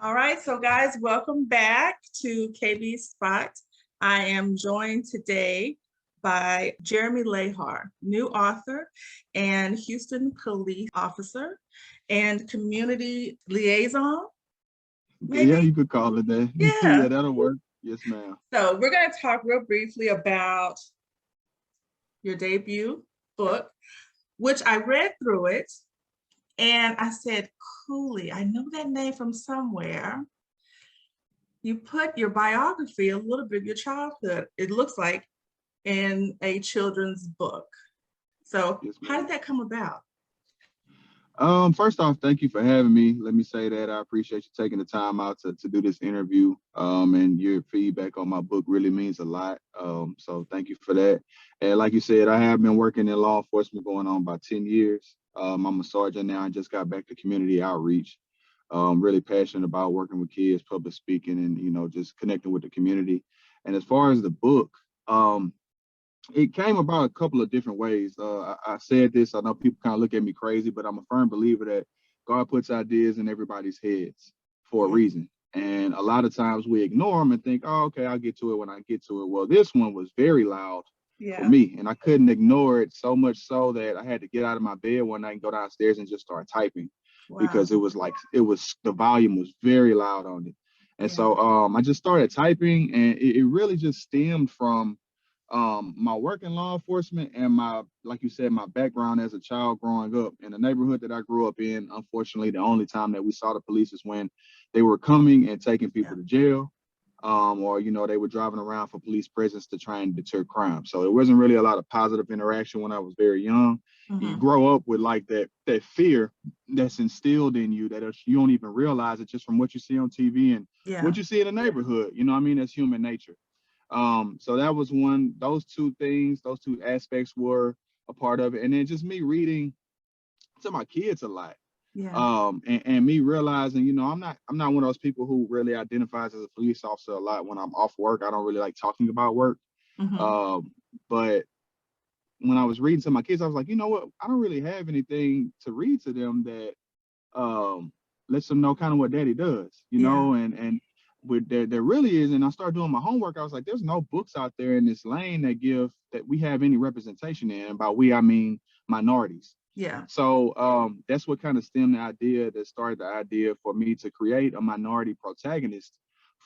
All right, so guys, welcome back to KB Spot. I am joined today by Jeremy Lahar, new author and Houston police officer and community liaison, Yeah, maybe? you could call it that. Yeah. Yeah, that'll work. Yes, ma'am. So we're going to talk real briefly about your debut book, which I read through it and I said, Cooley, I know that name from somewhere. You put your biography, a little bit of your childhood, it looks like, in a children's book. So Yes, how did ma'am. that come about? First off, thank you for having me. Let me say that I appreciate you taking the time out to do this interview. And your feedback on my book really means a lot. So thank you for that. And like you said, I have been working in law enforcement going on about 10 years. I'm a sergeant now. I just got back to community outreach. Really passionate about working with kids, public speaking, and just connecting with the community. And as far as the book, um, it came about a couple of different ways. I said this, I know people kind of look at me crazy, but I'm a firm believer that God puts ideas in everybody's heads for a Yeah. reason. And a lot of times we ignore them and think, oh, okay, I'll get to it when I get to it. Well, this one was very loud for Yeah. me, and I couldn't ignore it, so much so that I had to get out of my bed one night and go downstairs and just start typing Wow. because the volume was very loud on it. And Yeah. so I just started typing, and it really just stemmed from my work in law enforcement and my, like you said, my background as a child growing up in the neighborhood that I grew up in. Unfortunately, the only time that we saw the police is when they were coming and taking Yeah. people to jail, or they were driving around for police presence to try and deter crime. So it wasn't really a lot of positive interaction when I was very young. You Hmm. grow up with like that fear that's instilled in you that you don't even realize it just from what you see on TV and what Yeah. you see in the neighborhood. You know what I mean? That's human nature. So that was one, those two things, those two aspects were a part of it. And then just me reading to my kids a lot. Yeah. And me realizing, I'm not one of those people who really identifies as a police officer a lot when I'm off work. I don't really like talking about work. Hmm. But when I was reading to my kids, I was like, you know what? I don't really have anything to read to them that lets them know kind of what daddy does, Yeah. and with there really is. And I started doing my homework. I was like, there's no books out there in this lane that we have any representation in. And by we, I mean minorities. Yeah. So that's what kind of stemmed that started the idea for me to create a minority protagonist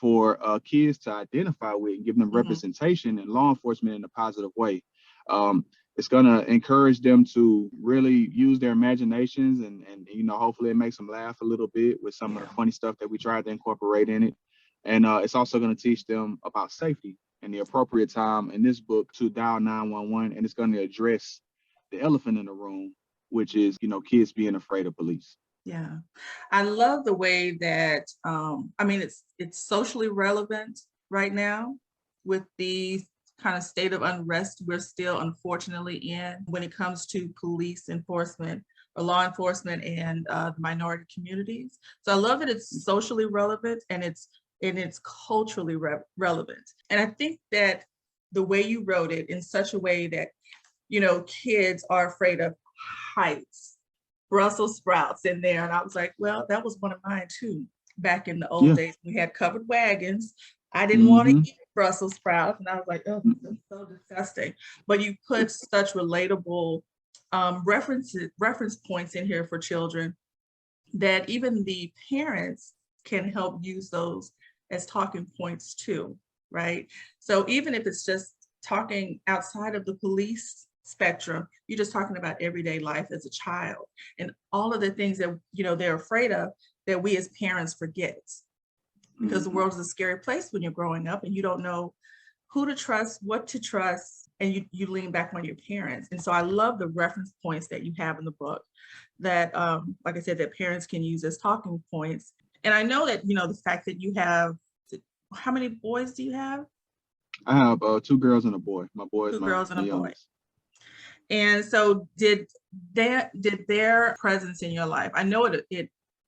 for kids to identify with and give them Hmm. representation in law enforcement in a positive way. Um, it's going to encourage them to really use their imaginations, and hopefully it makes them laugh a little bit with some of the Yeah. funny stuff that we tried to incorporate in it. And it's also going to teach them about safety and the appropriate time in this book to dial 911. And it's going to address the elephant in the room, which is kids being afraid of police. Yeah. I love the way that I mean it's socially relevant right now with the kind of state of unrest we're still unfortunately in when it comes to police enforcement or law enforcement and the minority communities. So I love that it's socially relevant and it's culturally relevant. And I think that the way you wrote it in such a way that kids are afraid of heights, Brussels sprouts in there. And I was like, well, that was one of mine too. Back in the old Yeah. days, we had covered wagons. I didn't want to Mm-hmm. eat Brussels sprouts. And I was like, oh, that's so disgusting. But you put such relatable reference points in here for children that even the parents can help use those as talking points too, right? So even if it's just talking outside of the police spectrum, you're just talking about everyday life as a child and all of the things that they're afraid of that we as parents forget, because the Mm-hmm. world is a scary place when you're growing up and you don't know who to trust, what to trust, and you lean back on your parents. And so I love the reference points that you have in the book that, like I said, that parents can use as talking points. And I know that, the fact that you have, how many boys do you have? I have two girls and a boy. My boy is Two my girls and a boy. youngest. And so did their presence in your life, I know it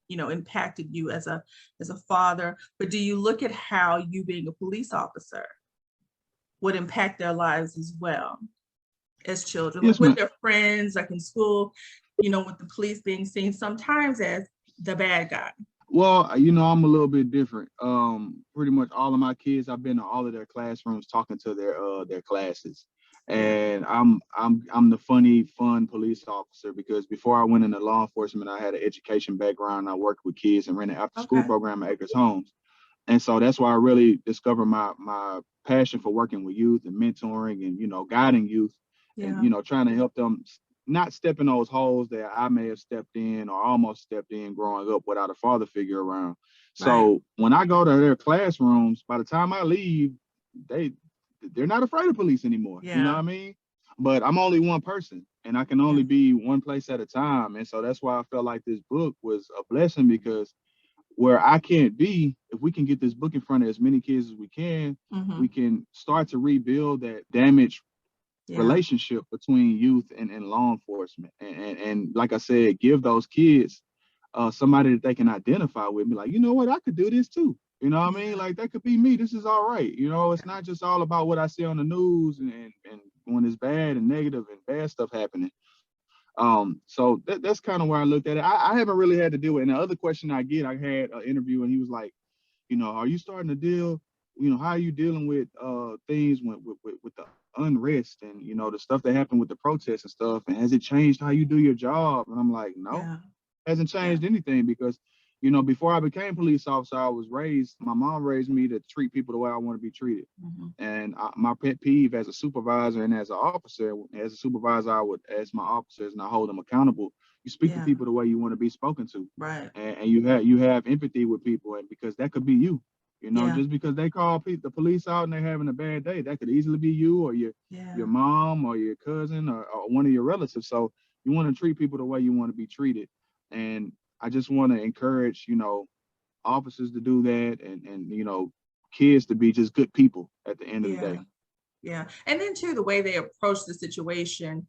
impacted you as a father, but do you look at how you being a police officer would impact their lives as well as children, like Yes, with ma'am. their friends, like in school, with the police being seen sometimes as the bad guy? Well, you know, I'm a little bit different. Pretty much all of my kids, I've been to all of their classrooms talking to their classes. Yeah. And I'm the funny, fun police officer because before I went into law enforcement, I had an education background. I worked with kids and ran an after school Okay. program at Acres Homes. And so that's why I really discovered my passion for working with youth and mentoring and, you know, guiding youth and, Yeah. you know, trying to help them not step in those holes that I may have stepped in or almost stepped in growing up without a father figure around. Right. So when I go to their classrooms, by the time I leave, they they're not afraid of police anymore. You know what Yeah. I mean? But I'm only one person and I can Yeah. only be one place at a time. And so that's why I felt like this book was a blessing because where I can't be, if we can get this book in front of as many kids as we Hmm. can start to rebuild that damaged Yeah. relationship between youth and law enforcement. And like I said, give those kids somebody that they can identify with, be like, you know what, I could do this too. You know what I mean? Yeah. Like that could be me. This is all right. You know, it's not just all about what I see on the news and when it's bad and negative and bad stuff happening. So that's kind of where I looked at it. I haven't really had to deal with it. And the other question I get, I had an interview and he was like, you know, are you starting to deal, you know, how are you dealing with things with the unrest and, you know, the stuff that happened with the protests and stuff? And has it changed how you do your job? And I'm like, no, Yeah. hasn't Yeah. changed anything because, you know, before I became police officer, I was raised, my mom raised me to treat people the way I want to be treated. Hmm. And my pet peeve as a supervisor and as an officer, as a supervisor, I would, as my officers, and I hold them accountable. You speak to Yeah. people the way you want to be spoken to, Right. and you have empathy with people, and because that could be you. You know, Yeah. just because they call the police out and they're having a bad day, that could easily be you or your Yeah. mom or your cousin or one of your relatives. So you want to treat people the way you want to be treated, and I just want to encourage, you know, officers to do that, and you know, kids to be just good people at the end of the Yeah. day. Yeah. And then too, the way they approach the situation,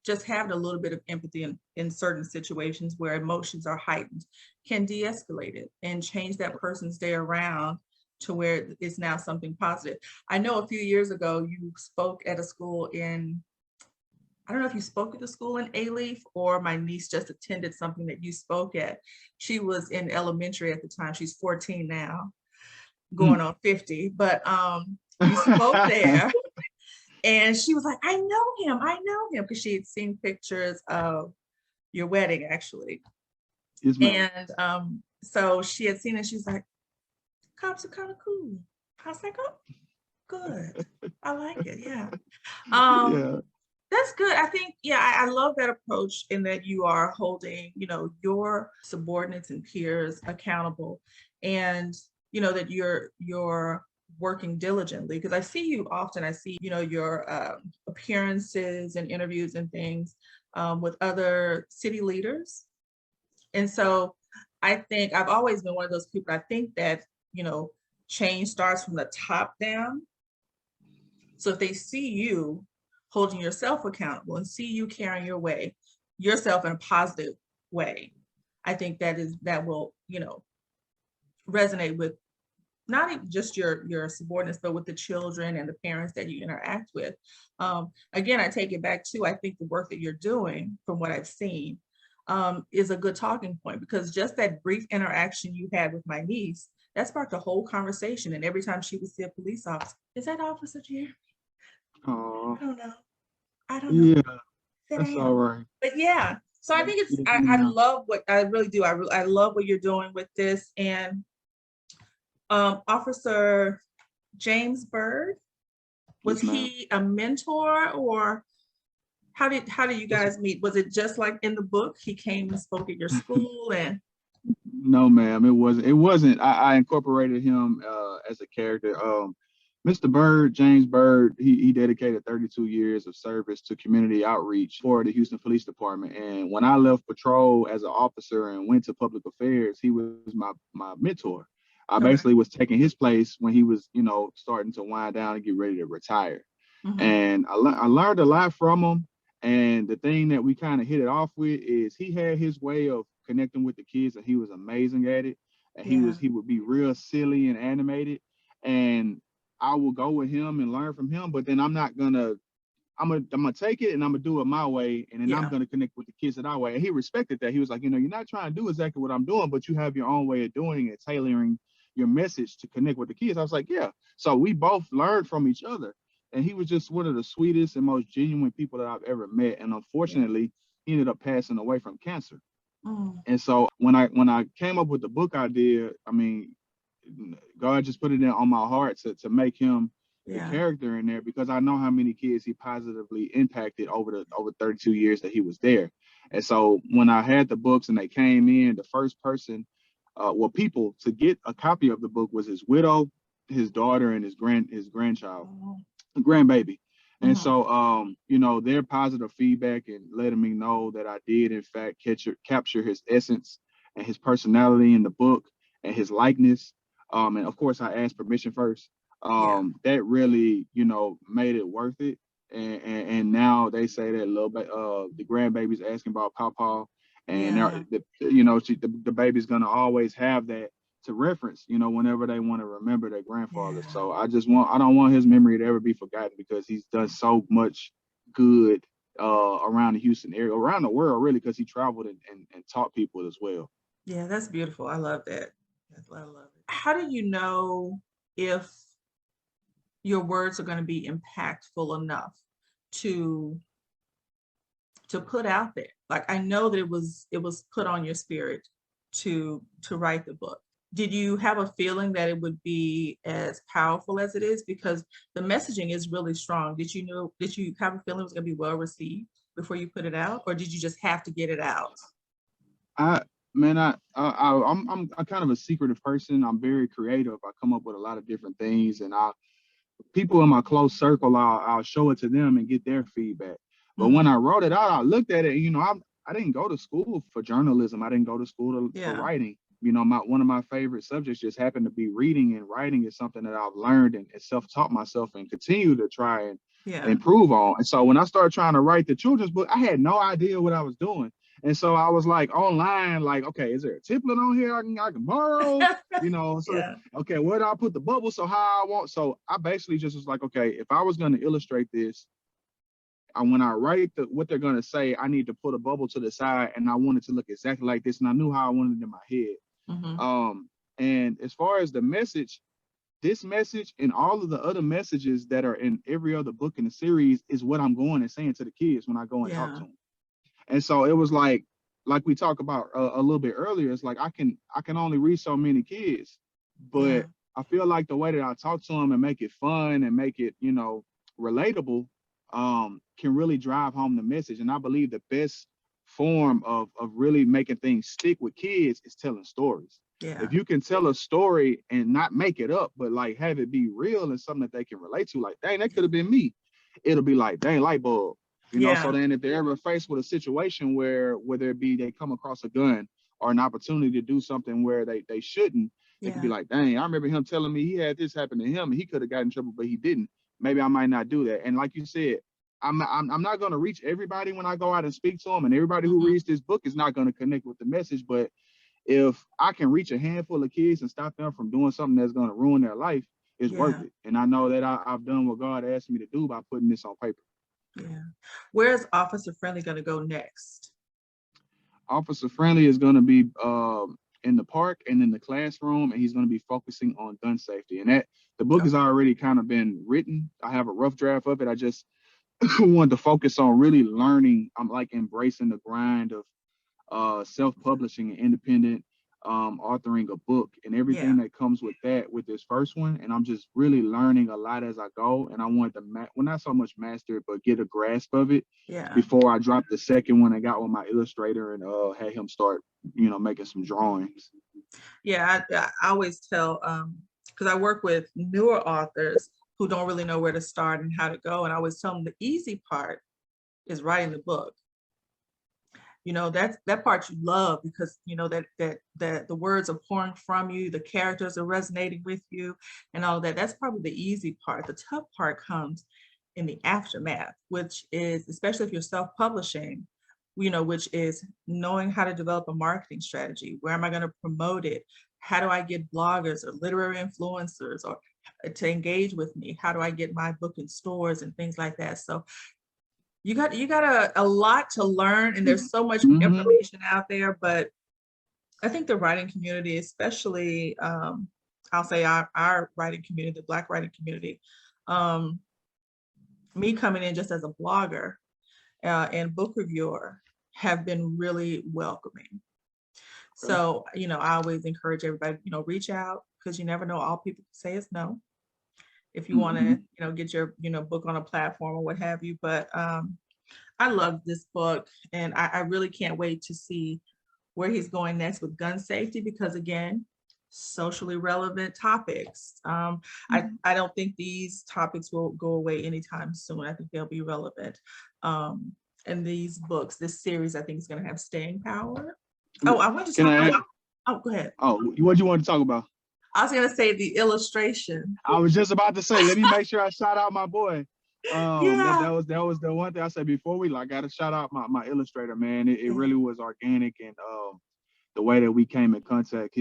just having a little bit of empathy in certain situations where emotions are heightened can de-escalate it and change that person's day around to where it's now something positive. I know a few years ago you spoke at a school in, I don't know if you spoke at the school in A-Leaf or my niece just attended something that you spoke at. She was in elementary at the time. She's 14 now, Mm. going on 50, but you spoke there. And she was like, I know him, because she had seen pictures of your wedding, actually. Yes, ma'am. And so she had seen it. She's like, cops are kind of cool. I was like, oh, good. I like it. Yeah. Um, Yeah. that's good. I think, yeah, I love that approach in that you are holding, your subordinates and peers accountable, and that you're working diligently, because I see you often. I see, your appearances and interviews and things with other city leaders. And so I think I've always been one of those people. I think that, change starts from the top down. So if they see you holding yourself accountable and see you carrying yourself in a positive way, I think that will, resonate with not even just your subordinates, but with the children and the parents that you interact with. Again, I take it back to, I think the work that you're doing, from what I've seen, is a good talking point, because just that brief interaction you had with my niece, that sparked a whole conversation. And every time she would see a police officer, is that Officer Jerry? Oh, I don't know. I don't know. yeah, Sit that's all down. right. But yeah, so I think Yes, I ma'am. love what I really do. I love what you're doing with this. And Officer James Bird, was Yes, ma'am. he a mentor, or how did you Yes. guys meet? Was it just like in the book? He came and spoke at your school and No, ma'am, it wasn't. It wasn't. I incorporated him as a character. Mr. Bird, James Bird, he dedicated 32 years of service to community outreach for the Houston Police Department. And when I left patrol as an officer and went to public affairs, he was my mentor. I okay. basically was taking his place when he was, you know, starting to wind down and get ready to retire. Hmm. And I learned a lot from him. And the thing that we kind of hit it off with is he had his way of connecting with the kids, and he was amazing at it. And Yeah. he would be real silly and animated, and I will go with him and learn from him. But then I'm gonna take it and I'm gonna do it my way, and then I'm Yeah. gonna connect with the kids that our way. And he respected that. He was like, you're not trying to do exactly what I'm doing, but you have your own way of doing it, tailoring your message to connect with the kids. I was like, yeah. So we both learned from each other, and he was just one of the sweetest and most genuine people that I've ever met. And Yeah. unfortunately, he ended up passing away from cancer. Mm, And so when I came up with the book idea, I mean, God just put it in on my heart to make him the yeah. character in there, because I know how many kids he positively impacted over 32 years that he was there. And so when I had the books and they came in, the first person, people to get a copy of the book was his widow, his daughter, and his grandchild, Mhm. grandbaby. And Mhm. so, their positive feedback and letting me know that I did, in fact, capture his essence and his personality in the book and his likeness. And of course, I asked permission first. Yeah. That really, made it worth it. And now they say that the grandbaby's asking about Pawpaw, and Yeah. the baby's gonna always have that to reference, whenever they want to remember their grandfather. Yeah. So I don't want his memory to ever be forgotten, because he's done so much good around the Houston area, around the world, really, because he traveled and taught people as well. Yeah, that's beautiful. I love that. I love it. How do you know if your words are going to be impactful enough to put out there? Like I know that it was put on your spirit to write the book. Did you have a feeling that it would be as powerful as it is? Because the messaging is really strong. Did you have a feeling it was going to be well received before you put it out, or did you just have to get it out? I Man, I'm kind of a secretive person. I'm very creative. I come up with a lot of different things, and people in my close circle, I'll show it to them and get their feedback. But when Hmm. I wrote it out, I looked at it. I didn't go to school for journalism. I didn't go to school for Yeah. writing. My one of my favorite subjects just happened to be reading, and writing is something that I've learned and self-taught myself and continue to try and Yeah. improve on. And so when I started trying to write the children's book, I had no idea what I was doing. And so I was like online, like, okay, is there a template on here I can borrow? So Yeah. okay, where do I put the bubble? So how I want. So I basically just was like, okay, if I was going to illustrate this, when I write what they're going to say, I need to put a bubble to the side, and I want it to look exactly like this. And I knew how I wanted it in my head. Hmm. Um, and as far as the message, this message and all of the other messages that are in every other book in the series is what I'm going and saying to the kids when I go and talk to Yeah. them. And so it was like we talked about a little bit earlier. It's like I can only reach so many kids, Yeah. but I feel like the way that I talk to them and make it fun and make it relatable, can really drive home the message. And I believe the best form of really making things stick with kids is telling stories. If Yeah. you can tell a story and not make it up, but like have it be real and something that they can relate to, like, dang, that could have been me. It'll be like, dang, light bulb. So Yeah. then if they're ever faced with a situation where whether it be they come across a gun or an opportunity to do something where they shouldn't, they could be Yeah. like, dang, I remember him telling me he had this happen to him and he could have gotten in trouble, but he didn't. Maybe I might not do that. And like you said, I'm not going to reach everybody when I go out and speak to them, and everybody who Hmm. reads this book is not going to connect with the message. But if I can reach a handful of kids and stop them from doing something that's going to ruin their life, it's worth Yeah. it. And I know that I've done what God asked me to do by putting this on paper. Yeah. Where's Officer Friendly going to go next? Officer Friendly is going to be in the park and in the classroom, and he's going to be focusing on gun safety. And that the book has Okay. already kind of been written. I have a rough draft of it. I just wanted to focus on really learning. I'm like embracing the grind of self-publishing and independent authoring a book and everything Yeah. that comes with that with this first one. And I'm just really learning a lot as I go. And I want to, well, not so much master it, but get a grasp of it Yeah. before I drop the second one. I got with my illustrator and had him start, making some drawings. Yeah. I always tell, because I work with newer authors who don't really know where to start and how to go. And I always tell them the easy part is writing the book. That's that part you love because that the words are pouring from you, the characters are resonating with you, and all that. That's probably the easy part. The tough part comes in the aftermath, which is especially if you're self-publishing, which is knowing how to develop a marketing strategy. Where am I going to promote it? How do I get bloggers or literary influencers or to engage with me? How do I get my book in stores and things like that? So you got a lot to learn, and there's so much Mm-hmm. information out there. But I think the writing community, especially, I'll say our writing community, the Black writing community, um, me coming in just as a blogger and book reviewer, have been really welcoming. Okay. So, I always encourage everybody, reach out, because you never know, all people say is no. If you want Mm-hmm. to, get your, book on a platform or what have you. But I love this book, and I really can't wait to see where he's going next with gun safety, because again, socially relevant topics. I don't think these topics will go away anytime soon. I think they'll be relevant. And these books, this series, I think is going to have staying power. Oh, I want to Can talk I? about, oh, go ahead. Oh, what do you want to talk about? I was going to say the illustration. I was just about to say, let me make sure I shout out my boy. Yeah. That was the one thing I said before we like got to shout out my illustrator, man. It really was organic, and the way that we came in contact.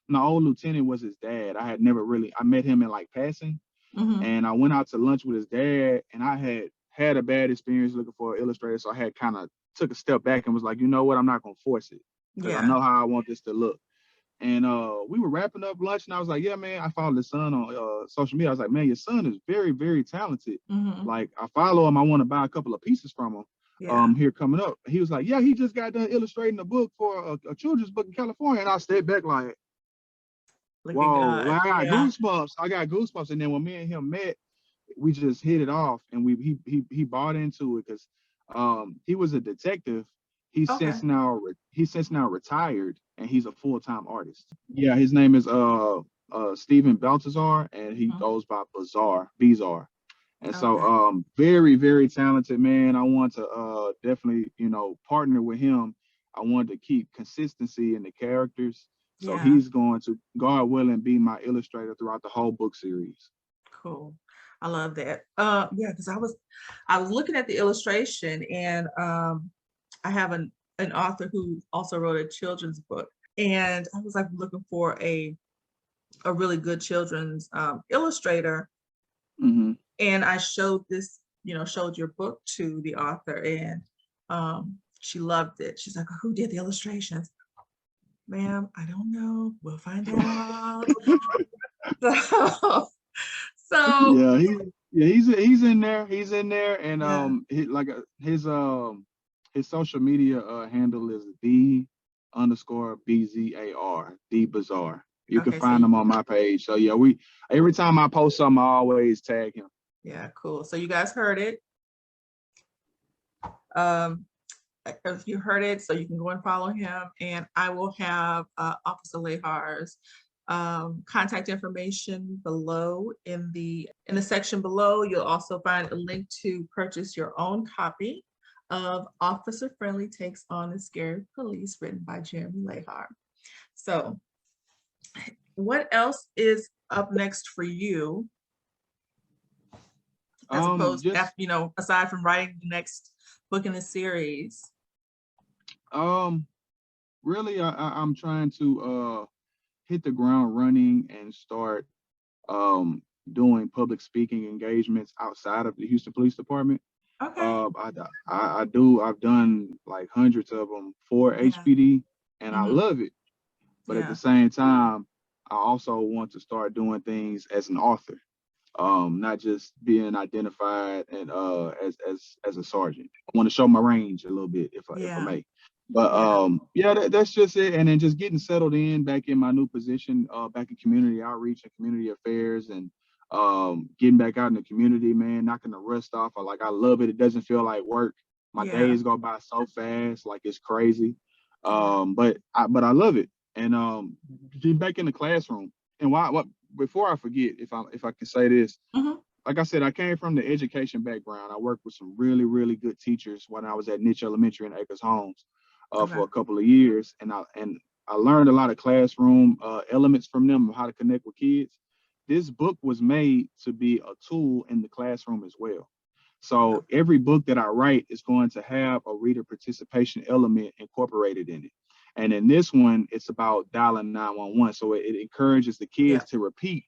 My old lieutenant was his dad. I met him in like passing, Mm-hmm. and I went out to lunch with his dad, and I had a bad experience looking for an illustrator, so I had kind of took a step back and was like, you know what, I'm not gonna force it because I Yeah. know how I want this to look. And we were wrapping up lunch, and I was like, yeah, man, I followed his son on social media. I was like, man, your son is very, very talented. Mm-hmm. Like, I follow him. I want to buy a couple of pieces from him Yeah. here coming up. He was like, yeah, he just got done illustrating a book for a children's book in California. And I stayed back like, Look at whoa, God. like, Yeah. I got goosebumps. And then when me and him met, we just hit it off, and he bought into it because he was a detective. Okay. He's since now retired, and he's a full-time artist. Yeah, his name is Stephen Baltazar, and he Mhm. goes by Bizarre. And so Okay. very, very talented man. I want to definitely, partner with him. I want to keep consistency in the characters. So Yeah. he's going to, God willing, be my illustrator throughout the whole book series. Cool. I love that. Yeah, because I was looking at the illustration, and I have an author who also wrote a children's book, and I was like looking for a really good children's illustrator, Hmm. and I showed showed your book to the author, and she loved it. She's like, "Who did the illustrations?" Ma'am, I don't know. We'll find out. So, so Yeah, he's in there. He's in there, and yeah. his social media handle is the_BZAR, the Bazaar. You can Okay, so find him on my page. So yeah, every time I post something, I always tag him. yeah, cool. So you guys heard it. Um, if you heard it, so you can go and follow him, and I will have Officer Lahar's contact information below in the section below. You'll also find a link to purchase your own copy of Officer Friendly Takes on the Scary Police, written by Jeremy Lahar. So, what else is up next for you, as opposed Just aside from writing the next book in the series? really, I'm trying to hit the ground running and start um doing public speaking engagements outside of the Houston Police Department. Okay. I've done like hundreds of them for Yeah. HPD, and I Hmm. love it. But at the Yeah. same time, I also want to start doing things as an author, not just being identified and as a sergeant. I want to show my range a little bit, if I Yeah. may. But Yeah. yeah, that's just it. And then just getting settled in back in my new position, back in community outreach and community affairs, and getting back out in the community, man, knocking the rust off. I love it. It doesn't feel like work. My Yeah. days go by so fast, like it's crazy. Yeah. But I love it. And getting back in the classroom. And what before I forget, if I can say this, Hmm. like I said, I came from the education background. I worked with some really, really good teachers when I was at Niche Elementary in Acres Homes Okay. for a couple of years, and I learned a lot of classroom elements from them of how to connect with kids. This book was made to be a tool in the classroom as well. So Okay. every book that I write is going to have a reader participation element incorporated in it. And in this one, it's about dialing 911. So it encourages the Yeah. kids to repeat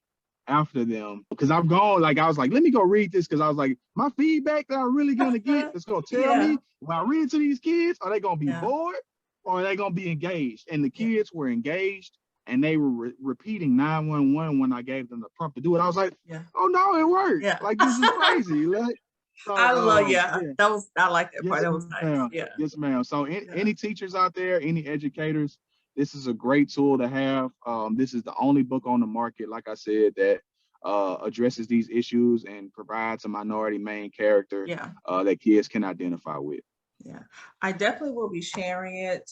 after them because I've gone, like, I was like, let me go read this because I was like, my feedback that I'm really going to get is going to tell Yeah, me when I read to these kids, are they going to be yeah, bored or are they going to be engaged? And the yeah, kids were engaged and they were repeating 911 when I gave them the prompt to do it. I was like, yeah, oh no, it worked. yeah. Like, this is crazy. Like, so, I love, yeah, yeah. I like that part. Yes, That was nice. ma'am. Yeah, Yes, ma'am. So yeah, any teachers out there, any educators, this is a great tool to have. This is the only book on the market, like I said, that addresses these issues and provides a minority main character yeah. that kids can identify with. Yeah, I definitely will be sharing it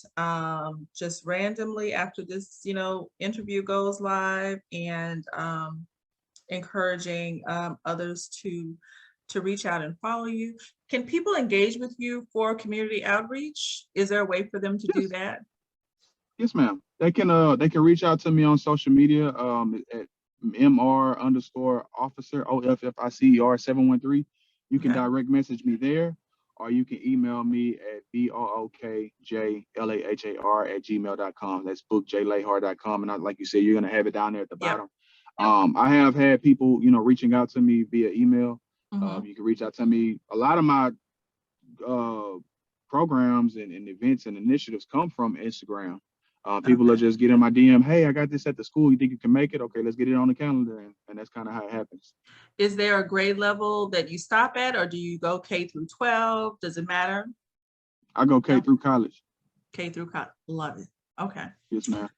just randomly after this, interview goes live, and encouraging others to reach out and follow you. Can people engage with you for community outreach? Is there a way for them to do Yes, that? yes, ma'am. They can reach out to me on social media at MR_officer OFFICER 713. You can Okay. direct message me there, or you can email me at bookjlahar@gmail.com. That's bookjlahar.com. And like you said, you're gonna have it down there at the Yep. bottom. Yep. I have had people, reaching out to me via email. Hmm. You can reach out to me. A lot of my uh, programs and events and initiatives come from Instagram. People are Okay. just getting my DM. Hey, I got this at the school. You think you can make it? Okay, let's get it on the calendar, and that's kind of how it happens. Is there a grade level that you stop at, or do you go K through 12? Does it matter? I go K No, through college. K through college. Love it. Okay. Yes, ma'am.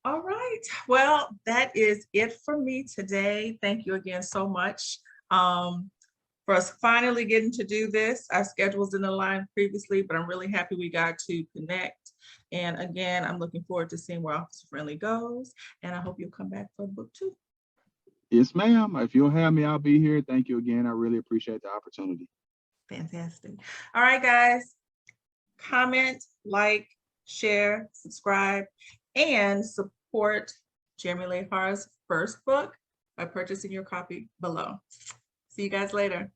All right. Well, that is it for me today. Thank you again so much for us finally getting to do this. Our schedules didn't align previously, but I'm really happy we got to connect. And again, I'm looking forward to seeing where Officer Friendly goes. And I hope you'll come back for book 2. Yes, ma'am. If you'll have me, I'll be here. Thank you again. I really appreciate the opportunity. Fantastic. All right, guys. Comment, like, share, subscribe, and support Jeremy Lahar's first book by purchasing your copy below. See you guys later.